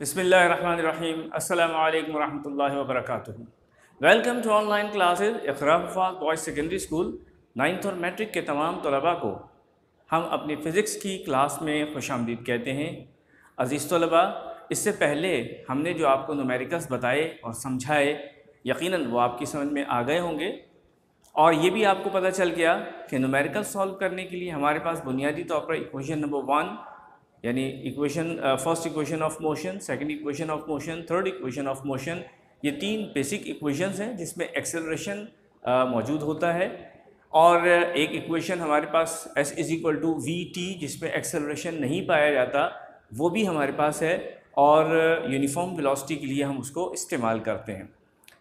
बिस्मिल्लाहिर्रहमानिर्रहीम अस्सलामु अलैकुम वरहमतुल्लाहि वबरकातुहू। Welcome to online classes Iqra Huffaz boys secondary school. 9th और मैट्रिक के तमाम तलबा को हम अपनी फ़िज़िक्स की क्लास में खुशामदीद कहते हैं। अज़ीज़ तलबा, इससे पहले हमने जो आपको न्यूमेरिकल्स बताए और समझाए, यकीनन वो आपकी समझ में आ गए होंगे और ये भी आपको पता चल गया कि न्यूमेरिकल सॉल्व करने के लिए हमारे पास बुनियादी तौर पर इक्वेशन नंबर 1 यानी equation first equation of motion, second equation of motion, third equation of motion, ये तीन बेसिक इक्वेशंस हैं जिसमें एक्सेलरेशन मौजूद होता है। और एक इक्वेशन हमारे पास s = vt जिसमें एक्सेलरेशन नहीं पाया जाता, वो भी हमारे पास है और यूनिफॉर्म वेलोसिटी के लिए हम उसको इस्तेमाल करते हैं।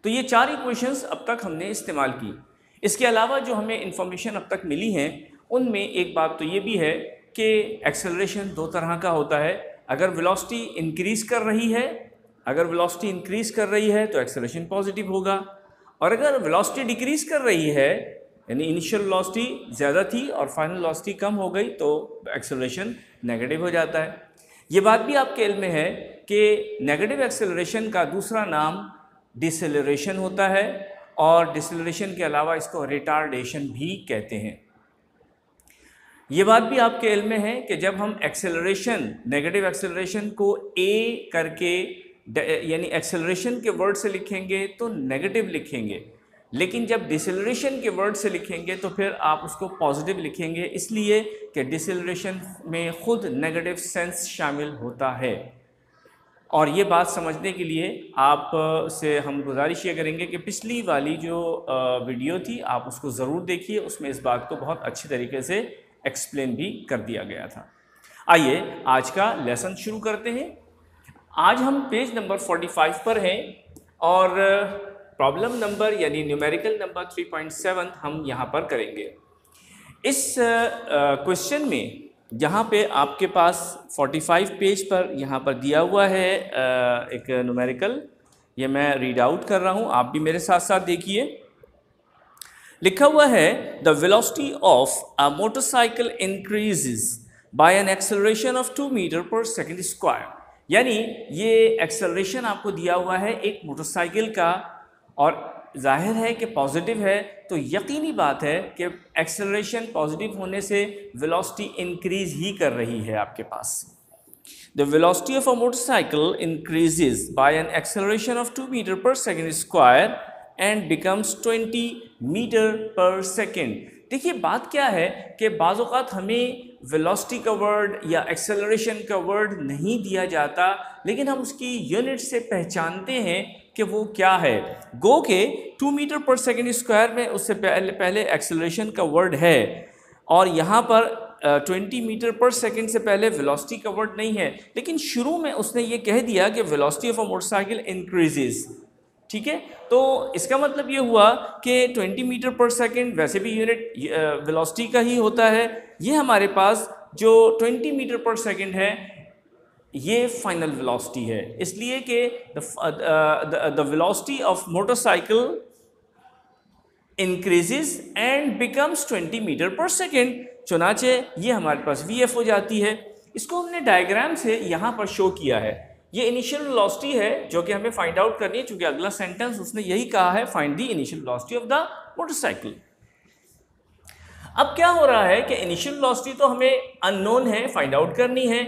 तो ये चार इक्वेशंस अब तक हमने इस्तेमाल की। इसके अलावा जो हमें इंफॉर्मेशन अब तक मिली हैं उनमें एक बात तो ये भी है कि एक्सेलरेशन दो तरह का होता है। अगर वेलोसिटी इंक्रीज़ कर रही है, तो एक्सेलरेशन पॉजिटिव होगा, और अगर वेलोसिटी डिक्रीज़ कर रही है यानी इनिशियल वेलोसिटी ज़्यादा थी और फाइनल वेलोसिटी कम हो गई तो एक्सेलरेशन नेगेटिव हो जाता है। ये बात भी आपके इल्म में है कि नेगेटिव एक्सेलरेशन का दूसरा नाम डिसेलरेशन होता है और डिसेलरेशन के अलावा इसको रिटार्डेशन भी कहते हैं। ये बात भी आपके इल्म में है कि जब हम एक्सेलरेशन, नेगेटिव एक्सेलरेशन को ए करके यानी एक्सेलरेशन के वर्ड से लिखेंगे तो नेगेटिव लिखेंगे, लेकिन जब डिसेलरेशन के वर्ड से लिखेंगे तो फिर आप उसको पॉजिटिव लिखेंगे, इसलिए कि डिसेलरेशन में ख़ुद नेगेटिव सेंस शामिल होता है। और ये बात समझने के लिए आप से हम गुजारिश ये करेंगे कि पिछली वाली जो वीडियो थी आप उसको ज़रूर देखिए, उसमें इस बात को बहुत अच्छी तरीके से एक्सप्लेन भी कर दिया गया था। आइए आज का लेसन शुरू करते हैं। आज हम पेज नंबर 45 पर हैं और प्रॉब्लम नंबर यानी न्यूमेरिकल नंबर 3.7 हम यहाँ पर करेंगे। इस क्वेश्चन में जहाँ पे आपके पास 45 पेज पर यहाँ पर दिया हुआ है एक न्यूमेरिकल, ये मैं रीड आउट कर रहा हूँ, आप भी मेरे साथ साथ देखिए। लिखा हुआ है the velocity of a motorcycle increases by an acceleration of 2 metre पर सेकेंड स्क्वायर। यानी ये एक्सेलरेशन आपको दिया हुआ है एक मोटरसाइकिल का और जाहिर है कि पॉजिटिव है, तो यकीनी बात है कि एक्सेलरेशन पॉजिटिव होने से वेलोसिटी इंक्रीज ही कर रही है आपके पास। The velocity of a motorcycle increases by an acceleration of 2 metre पर second square and becomes 20 metre पर सेकेंड। देखिए बात क्या है कि बाज़ औक़ात हमें वेलोसिटी का वर्ड या एक्सेलरेशन का वर्ड नहीं दिया जाता, लेकिन हम उसकी यूनिट से पहचानते हैं कि वो क्या है। गो के 2 मीटर पर सेकेंड स्क्वायर में उससे पहले एक्सेलरेशन का वर्ड है और यहाँ पर 20 मीटर पर सेकेंड से पहले वेलोसिटी का वर्ड नहीं है, लेकिन शुरू में उसने ये कह दिया कि velocity of a motorcycle increases. ठीक है, तो इसका मतलब ये हुआ कि 20 मीटर पर सेकेंड वैसे भी यूनिट वेलोसिटी का ही होता है। ये हमारे पास जो 20 मीटर पर सेकेंड है ये फाइनल वेलोसिटी है, इसलिए कि the velocity of motorcycle increases and becomes 20 metre पर सेकेंड। चुनाचे ये हमारे पास VF हो जाती है। इसको हमने डायग्राम से यहाँ पर शो किया है। ये इनिशियल वेलोसिटी है जो कि हमें फाइंड आउट करनी है, क्योंकि अगला सेंटेंस उसने यही कहा है, find the initial velocity of the motorcycle. अब क्या हो रहा है कि इनिशियल वेलोसिटी तो हमें अननोन है, फाइंड आउट करनी है,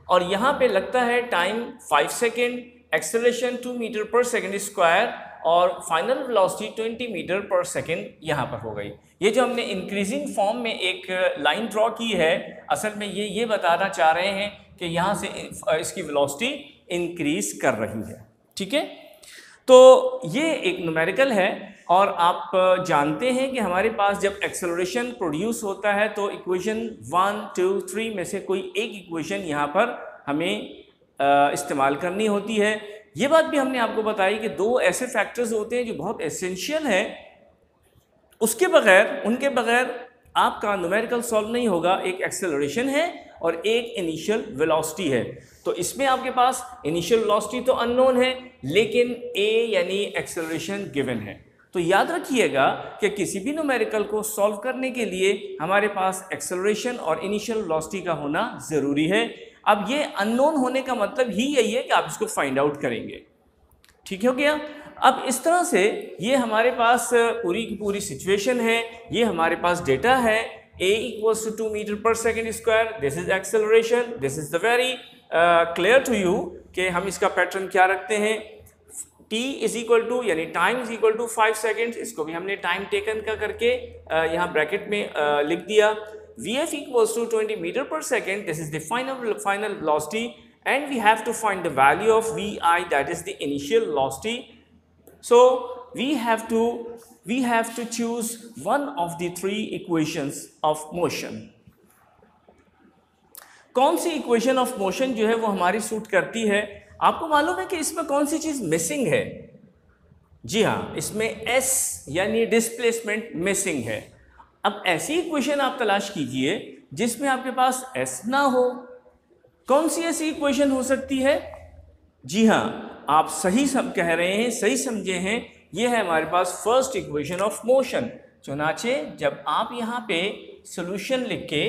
और यहाँ पे लगता है टाइम 5 सेकेंड, एक्सेलरेशन 2 मीटर पर सेकेंड स्क्वायर और फाइनल वेलोसिटी 20 मीटर पर सेकेंड यहाँ पर हो गई। ये जो हमने इंक्रीजिंग फॉर्म में एक लाइन ड्रॉ की है, असल में ये बताना चाह रहे हैं कि यहाँ से इसकी वेलोसिटी इंक्रीज कर रही है। ठीक है, तो ये एक न्यूमेरिकल है और आप जानते हैं कि हमारे पास जब एक्सेलरेशन प्रोड्यूस होता है तो इक्वेशन 1, 2, 3 में से कोई एक इक्वेशन यहाँ पर हमें इस्तेमाल करनी होती है। ये बात भी हमने आपको बताई कि दो ऐसे फैक्टर्स होते हैं जो बहुत एसेंशियल हैं, उनके बगैर आपका न्यूमेरिकल सॉल्व नहीं होगा। एक एक्सेलरेशन है और एक इनिशियल वेलोसिटी है। तो इसमें आपके पास इनिशियल वेलोसिटी तो अननोन है, लेकिन ए यानी एक्सेलरेशन गिवन है। तो याद रखिएगा कि किसी भी न्यूमेरिकल को सॉल्व करने के लिए हमारे पास एक्सेलरेशन और इनिशियल वेलोसिटी का होना ज़रूरी है। अब ये अननोन होने का मतलब ही यही है कि आप इसको फाइंड आउट करेंगे। ठीक हो गया। अब इस तरह से ये हमारे पास पूरी की पूरी सिचुएशन है, ये हमारे पास डेटा है। a इक्वल्स टू 2 मीटर पर second square, this is acceleration, this is the very clear to you कि हम इसका पैटर्न क्या रखते हैं। t इज इक्वल टू यानी time is equal to 5 second, इसको भी हमने टाइम टेकन का करके यहाँ ब्रैकेट में लिख दिया। vf इक्वल्स टू 20 मीटर पर second, this is the final velocity and we have to find the value of vi, that is the initial velocity. So we have to choose one of the 3 equations of motion. कौन सी equation of motion जो है वो हमारी suit करती है। आपको मालूम है कि इसमें कौन सी चीज मिसिंग है। जी हाँ, इसमें s यानी डिस्प्लेसमेंट मिसिंग है। अब ऐसी इक्वेशन आप तलाश कीजिए जिसमें आपके पास s ना हो। कौन सी ऐसी इक्वेशन हो सकती है? जी हाँ, आप सही कह रहे हैं, सही समझे हैं। ये है हमारे पास फर्स्ट इक्वेशन ऑफ मोशन। चुनाचे जब आप यहाँ पे सॉल्यूशन लिख के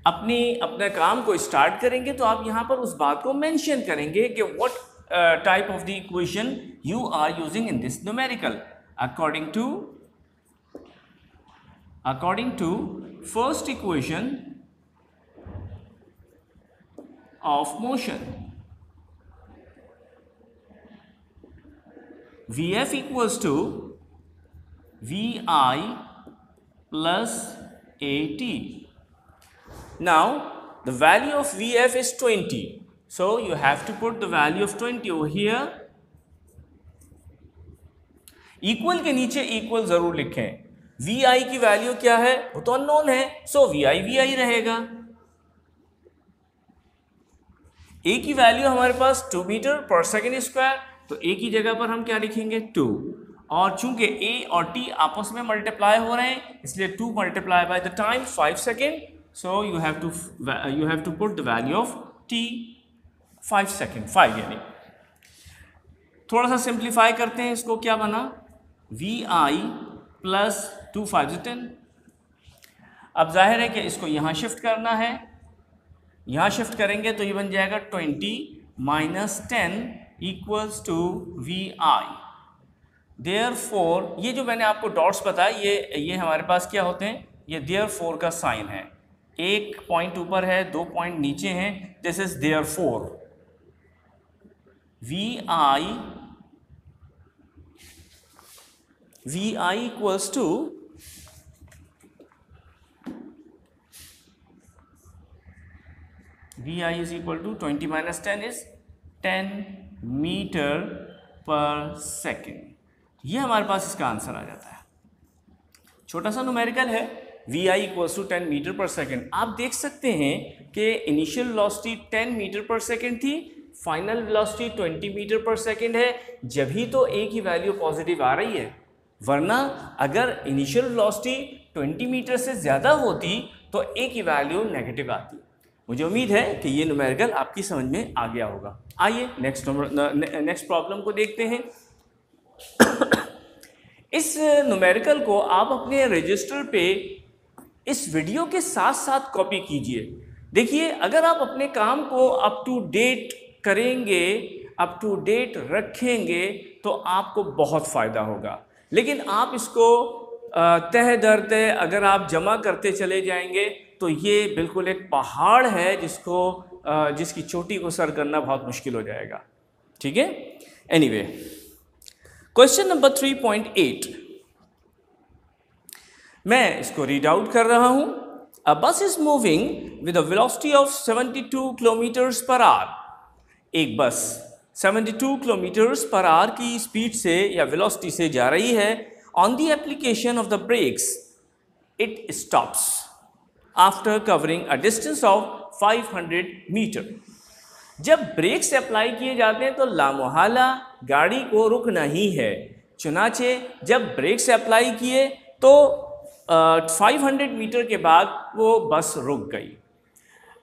अपने काम को स्टार्ट करेंगे तो आप यहाँ पर उस बात को मेंशन करेंगे कि what type of the equation you are using in this numerical according to first equation of motion, Vf equals to Vi plus At. Now the value of Vf is 20, so you have to put the value of 20 over here. Equal के नीचे equal जरूर लिखें। Vi की value क्या है? वो तो unknown है, सो Vi रहेगा। A की वैल्यू हमारे पास 2 मीटर पर सेकेंड स्क्वायर, तो A की जगह पर हम क्या लिखेंगे 2, और चूंकि A और T आपस में मल्टीप्लाई हो रहे हैं इसलिए 2 multiply by the time 5 second, so you have to put the value of T 5 second, 5 यानी। थोड़ा सा सिंप्लीफाई करते हैं, इसको क्या बना Vi प्लस 2 5 10। अब जाहिर है कि इसको यहाँ शिफ्ट करना है, यहाँ शिफ्ट करेंगे तो ये बन जाएगा 20 minus 10 equals to Vi। Therefore ये जो मैंने आपको डॉट्स बताया ये हमारे पास क्या होते हैं, ये देयरफॉर का साइन है। एक पॉइंट ऊपर है, 2 पॉइंट नीचे हैं, this is therefore Vi equals to Vi is equal to 20 minus 10 is 10 metre पर सेकेंड। ये हमारे पास इसका आंसर आ जाता है। छोटा सा न्यूमेरिकल है, Vi equals to 10 मीटर पर सेकेंड। आप देख सकते हैं कि इनिशियल वेलोसिटी 10 मीटर पर सेकेंड थी, फाइनल वेलोसिटी 20 मीटर पर सेकेंड है, जब ही तो A की वैल्यू पॉजिटिव आ रही है, वरना अगर इनिशियल वेलोसिटी 20 मीटर से ज़्यादा होती तो A की वैल्यू नेगेटिव आती। मुझे उम्मीद है कि ये न्यूमेरिकल आपकी समझ में आ गया होगा। आइए नेक्स्ट प्रॉब्लम को देखते हैं। इस न्यूमेरिकल को आप अपने रजिस्टर पे इस वीडियो के साथ साथ कॉपी कीजिए। देखिए, अगर आप अपने काम को अप टू डेट करेंगे, अप टू डेट रखेंगे तो आपको बहुत फ़ायदा होगा। लेकिन आप इसको तह दर तह अगर आप जमा करते चले जाएंगे तो ये बिल्कुल एक पहाड़ है जिसकी चोटी को सर करना बहुत मुश्किल हो जाएगा। ठीक है, एनीवे, क्वेश्चन नंबर 3.8 मैं इसको रीड आउट कर रहा हूं। अ बस is moving with a velocity of 72 kilometres per hour. एक बस 72 किलोमीटर्स पर आवर की स्पीड से या वेलोसिटी से जा रही है। On the application of the brakes it stops after covering a distance of 500 metre. जब ब्रेक्स अप्लाई किए जाते हैं तो लामोहला गाड़ी को रुकना ही है। चुनाचे जब ब्रेक्स अप्लाई किए तो 500 मीटर के बाद वो बस रुक गई।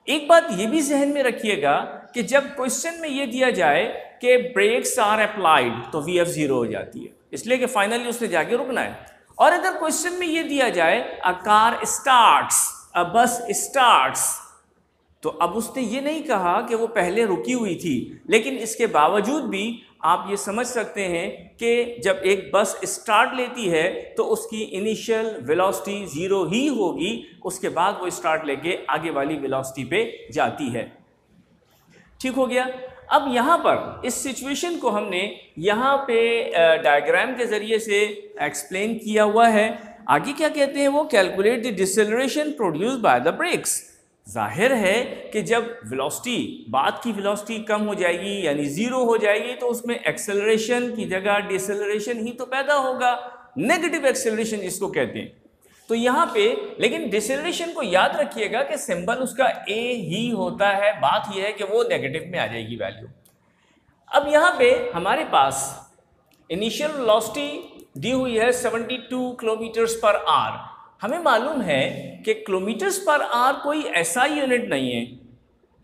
एक बात ये भी जहन में रखिएगा कि जब क्वेश्चन में ये दिया जाए कि ब्रेक्स आर अप्लाइड तो Vf 0 हो जाती है, इसलिए कि फाइनली उसने जाके रुकना है। और अगर क्वेश्चन में ये दिया जाए अ कार स्टार्ट्स, अ बस स्टार्ट्स, तो अब उसने ये नहीं कहा कि वो पहले रुकी हुई थी, लेकिन इसके बावजूद भी आप ये समझ सकते हैं कि जब एक बस स्टार्ट लेती है तो उसकी इनिशियल वेलोसिटी 0 ही होगी, उसके बाद वो स्टार्ट लेके आगे वाली वेलोसिटी पे जाती है। ठीक हो गया। अब यहाँ पर इस सिचुएशन को हमने यहाँ पे डायग्राम के ज़रिए से एक्सप्लेन किया हुआ है। आगे क्या कहते हैं वो, calculate the deceleration produced by the brakes. जाहिर है कि जब वेलोसिटी, बाद की वेलोसिटी कम हो जाएगी यानी 0 हो जाएगी, तो उसमें एक्सेलरेशन की जगह डिसेलरेशन ही तो पैदा होगा, नेगेटिव एक्सेलरेशन जिसको कहते हैं। तो यहाँ पे लेकिन डिसेलरेशन को याद रखिएगा कि सिंबल उसका ए ही होता है, बात यह है कि वो नेगेटिव में आ जाएगी वैल्यू। अब यहाँ पे हमारे पास इनिशियल वेलोसिटी दी हुई है 72 किलोमीटर्स पर आवर। हमें मालूम है कि किलोमीटर्स पर आवर कोई ऐसा यूनिट नहीं है,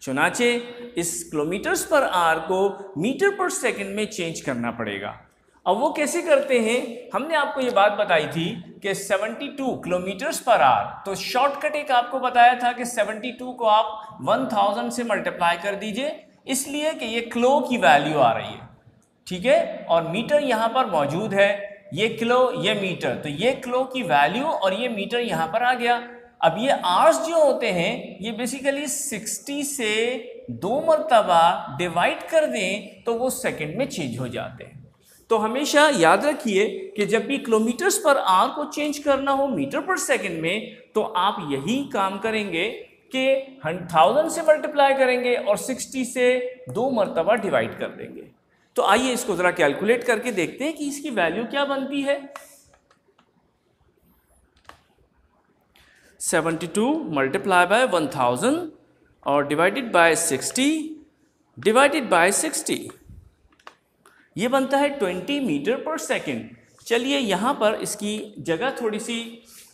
चुनाचे इस किलोमीटर्स पर आवर को मीटर पर सेकंड में चेंज करना पड़ेगा। अब वो कैसे करते हैं, हमने आपको ये बात बताई थी कि 72 किलोमीटर्स पर आवर, तो शॉर्टकट एक आपको बताया था कि 72 को आप 1000 से मल्टीप्लाई कर दीजिए, इसलिए कि ये किलो की वैल्यू आ रही है, ठीक है, और मीटर यहाँ पर मौजूद है, ये किलो ये मीटर, तो ये किलो की वैल्यू और ये मीटर यहाँ पर आ गया। अब ये आवर्स जो होते हैं ये बेसिकली 60 से 2 मरतबा डिवाइड कर दें तो वो सेकंड में चेंज हो जाते हैं। तो हमेशा याद रखिए कि जब भी किलोमीटर्स पर आवर को चेंज करना हो मीटर पर सेकंड में, तो आप यही काम करेंगे कि 1000 से मल्टीप्लाई करेंगे और 60 से 2 मरतबा डिवाइड कर देंगे। तो आइए इसको ज़रा कैलकुलेट करके देखते हैं कि इसकी वैल्यू क्या बनती है। 72 मल्टीप्लाई बाय 1000 और डिवाइडेड बाय 60 डिवाइडेड बाय 60, ये बनता है 20 मीटर पर सेकंड। चलिए यहाँ पर इसकी जगह थोड़ी सी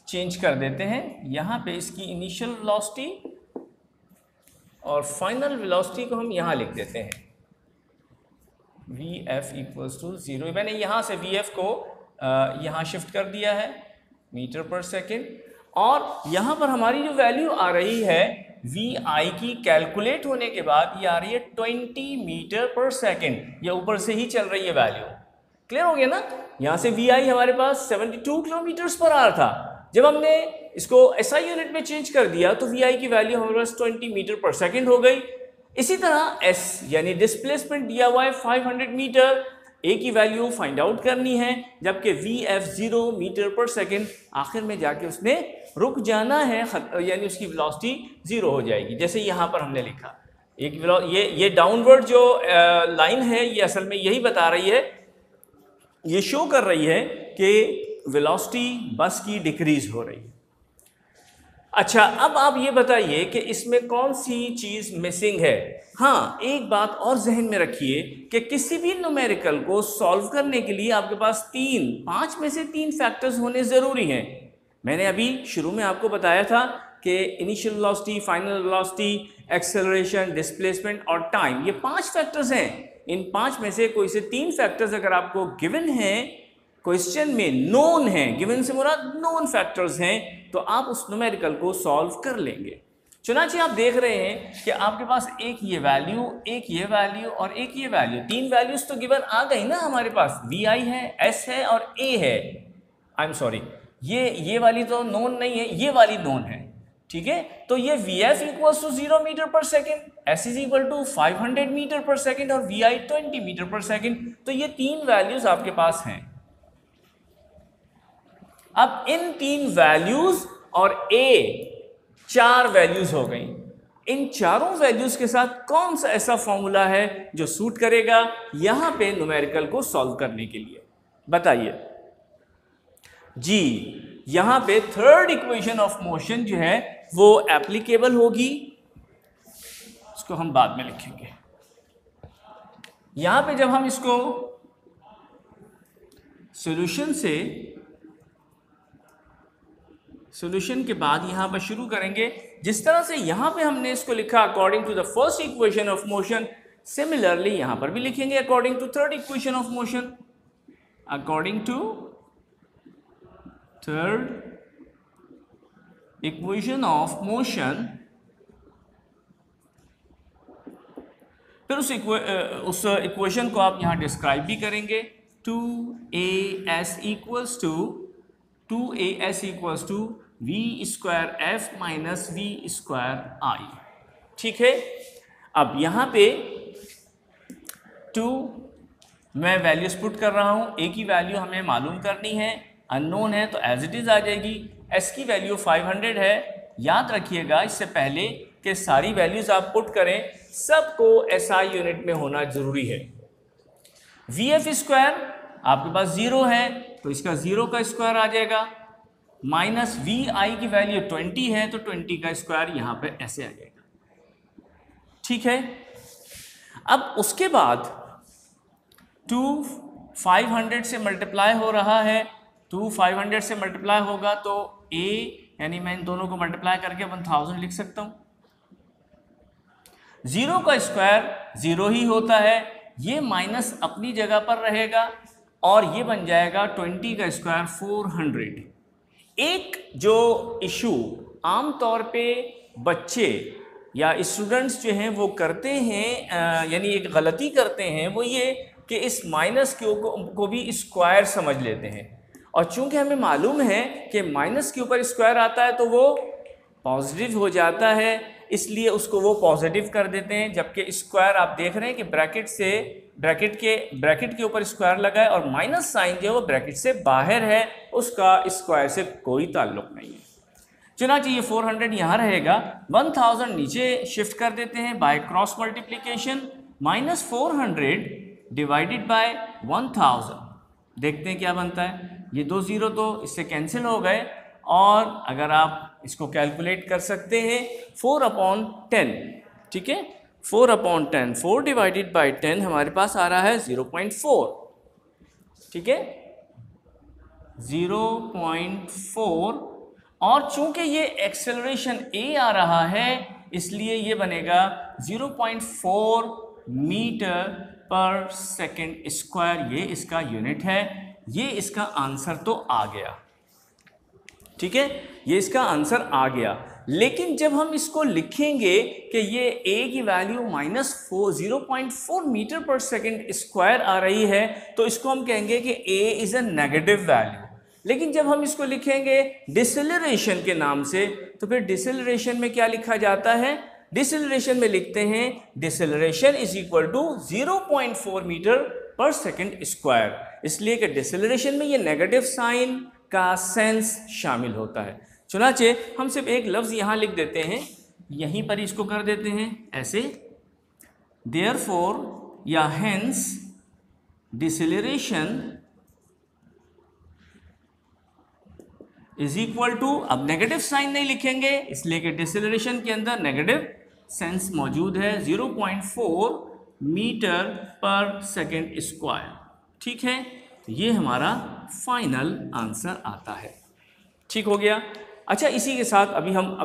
चेंज कर देते हैं। यहाँ पे इसकी इनिशियल वेलोसिटी और फाइनल वेलोसिटी को हम यहाँ लिख देते हैं, Vf इक्वल्स टू 0। मैंने यहाँ से Vf को यहाँ शिफ्ट कर दिया है मीटर पर सेकेंड, और यहाँ पर हमारी जो वैल्यू आ रही है Vi की कैलकुलेट होने के बाद ये आ रही है 20 मीटर पर सेकेंड, ये ऊपर से ही चल रही है वैल्यू। क्लियर हो गया ना। यहाँ से Vi हमारे पास 72 किलोमीटर्स पर आवर था, जब हमने इसको SI यूनिट में चेंज कर दिया तो Vi की वैल्यू हमारे पास 20 मीटर पर सेकेंड हो गई। इसी तरह S यानी डिस्प्लेसमेंट दिया हुआ है 500 मीटर, A की वैल्यू फाइंड आउट करनी है, जबकि Vf 0 मीटर पर सेकेंड, आखिर में जाके उसने रुक जाना है, यानी उसकी वेलोसिटी 0 हो जाएगी। जैसे यहाँ पर हमने लिखा एक ये डाउनवर्ड जो लाइन है ये असल में यही बता रही है, ये शो कर रही है कि वेलोसिटी बस की डिक्रीज हो रही है। अच्छा, अब आप ये बताइए कि इसमें कौन सी चीज़ मिसिंग है। हाँ, एक बात और जहन में रखिए कि किसी भी न्यूमेरिकल को सॉल्व करने के लिए आपके पास 5 में से 3 फैक्टर्स होने ज़रूरी हैं। मैंने अभी शुरू में आपको बताया था कि initial velocity, final velocity, acceleration, displacement और टाइम, ये 5 फैक्टर्स हैं। इन 5 में से कोई से 3 फैक्टर्स अगर आपको गिवन हैं, क्वेश्चन में नोन है, गिवन से मुराद नोन फैक्टर्स हैं, तो आप उस न्यूमेरिकल को सॉल्व कर लेंगे। चुनांचे आप देख रहे हैं कि आपके पास एक ये वैल्यू, एक ये वैल्यू और एक ये वैल्यू, 3 वैल्यूज तो गिवन आ गई ना हमारे पास। Vi है, S है और A है। आई एम सॉरी, ये वाली तो नोन नहीं है, ये वाली नोन है, ठीक है। तो ये Vf इक्वल्स टू 0 मीटर पर second, S is equal to 500 metre पर सेकेंड और Vi 20 मीटर पर सेकेंड। तो ये 3 वैल्यूज आपके पास हैं। अब इन 3 वैल्यूज और A 4 वैल्यूज हो गई। इन चारों वैल्यूज के साथ कौन सा ऐसा फॉर्मूला है जो सूट करेगा यहां पे न्यूमेरिकल को सॉल्व करने के लिए, बताइए जी। यहां पे थर्ड इक्वेशन ऑफ मोशन जो है वो एप्लीकेबल होगी, उसको हम बाद में लिखेंगे। यहां पे जब हम इसको सॉल्यूशन के बाद यहां पर शुरू करेंगे, जिस तरह से यहां पे हमने इसको लिखा according to the first equation of motion, similarly यहां पर भी लिखेंगे according to third equation of motion. According to third equation of motion, फिर उस इक्वेशन को आप यहाँ डिस्क्राइब भी करेंगे। 2as equals to v square f minus v square i। ठीक है, अब यहाँ पे 2 मैं वैल्यूज पुट कर रहा हूँ, a की वैल्यू हमें मालूम करनी है, अननोन है तो एज इट इज़ आ जाएगी। s की वैल्यू 500 है। याद रखिएगा इससे पहले कि सारी वैल्यूज आप पुट करें, सबको SI यूनिट में होना जरूरी है। VF स्क्वायर आपके पास 0 है तो इसका 0 का स्क्वायर आ जाएगा, माइनस VI की वैल्यू 20 है तो 20 का स्क्वायर यहाँ पे ऐसे आ जाएगा। ठीक है, अब उसके बाद 2 500 से मल्टीप्लाई हो रहा है, 2 500 से मल्टीप्लाई होगा तो A यानी मैं इन दोनों को मल्टीप्लाई करके 1000 लिख सकता हूँ। 0 का स्क्वायर 0 ही होता है, ये माइनस अपनी जगह पर रहेगा और ये बन जाएगा 20 का स्क्वायर 400। एक जो इशू आमतौर पे बच्चे या स्टूडेंट्स जो हैं वो करते हैं, यानी एक गलती करते हैं, वो ये कि इस माइनस को भी स्क्वायर समझ लेते हैं, और चूंकि हमें मालूम है कि माइनस के ऊपर स्क्वायर आता है तो वो पॉजिटिव हो जाता है, इसलिए उसको वो पॉजिटिव कर देते हैं। जबकि स्क्वायर आप देख रहे हैं कि ब्रैकेट के ऊपर स्क्वायर लगा है और माइनस साइन जो है वो ब्रैकेट से बाहर है, उसका स्क्वायर से कोई ताल्लुक नहीं है। चुनांचे ये 400 यहाँ रहेगा, 1000 नीचे शिफ्ट कर देते हैं by cross multiplication, minus 400 divided by 1000। देखते हैं क्या बनता है। ये 2 0 तो इससे कैंसिल हो गए, और अगर आप इसको कैलकुलेट कर सकते हैं 4/10, ठीक है, 4/10, 4 डिवाइडेड बाई 10 हमारे पास आ रहा है 0.4, ठीक है, 0.4। और चूंकि ये एक्सेलरेशन a आ रहा है इसलिए ये बनेगा 0.4 मीटर पर सेकेंड स्क्वायर, ये इसका यूनिट है। ये इसका आंसर तो आ गया, ठीक है, ये इसका आंसर आ गया। लेकिन जब हम इसको लिखेंगे कि ये a की वैल्यू -0.4 मीटर पर सेकेंड स्क्वायर आ रही है तो इसको हम कहेंगे कि a is a negative value. लेकिन जब हम इसको लिखेंगे डिसेलरेशन के नाम से तो फिर डिसेलरेशन में क्या लिखा जाता है, डिसेलरेशन में लिखते हैं deceleration is equal to 0.4 metre पर सेकेंड स्क्वायर, इसलिए कि डिसेलरेशन में ये नेगेटिव साइन का सेंस शामिल होता है। चुनाचे हम सिर्फ एक लफ्ज़ यहाँ लिख देते हैं, यहीं पर इसको कर देते हैं ऐसे, देयरफॉर या hence deceleration is equal to, अब नेगेटिव साइन नहीं लिखेंगे इसलिए कि डिसेलरेशन के अंदर नेगेटिव सेंस मौजूद है, 0.4 मीटर पर सेकेंड स्क्वायर, ठीक है। तो ये हमारा फाइनल आंसर आता है, ठीक हो गया। अच्छा, इसी के साथ हम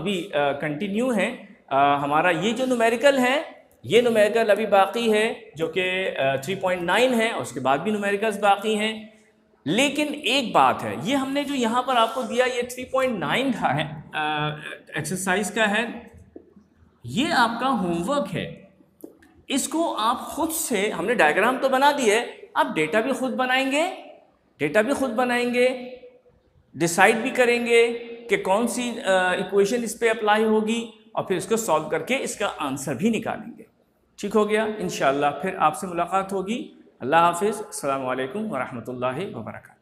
कंटिन्यू हैं, हमारा ये जो न्यूमेरिकल है, ये न्यूमेरिकल अभी बाकी है जो कि 3.9 है, और उसके बाद भी न्यूमेरिकल्स बाकी हैं। लेकिन एक बात है, ये हमने जो यहाँ पर आपको दिया ये 3.9 का है, एक्सरसाइज का है, ये आपका होमवर्क है। इसको आप खुद से, हमने डायग्राम तो बना दिए, आप डेटा भी खुद बनाएंगे, डिसाइड भी करेंगे कि कौन सी इक्वेशन इस पे अप्लाई होगी, और फिर इसको सॉल्व करके इसका आंसर भी निकालेंगे, ठीक हो गया। इंशाअल्लाह फिर आपसे मुलाकात होगी। अल्लाह हाफिज़, अस्सलामु अलैकुम व रहमतुल्लाहि व बरकातहू।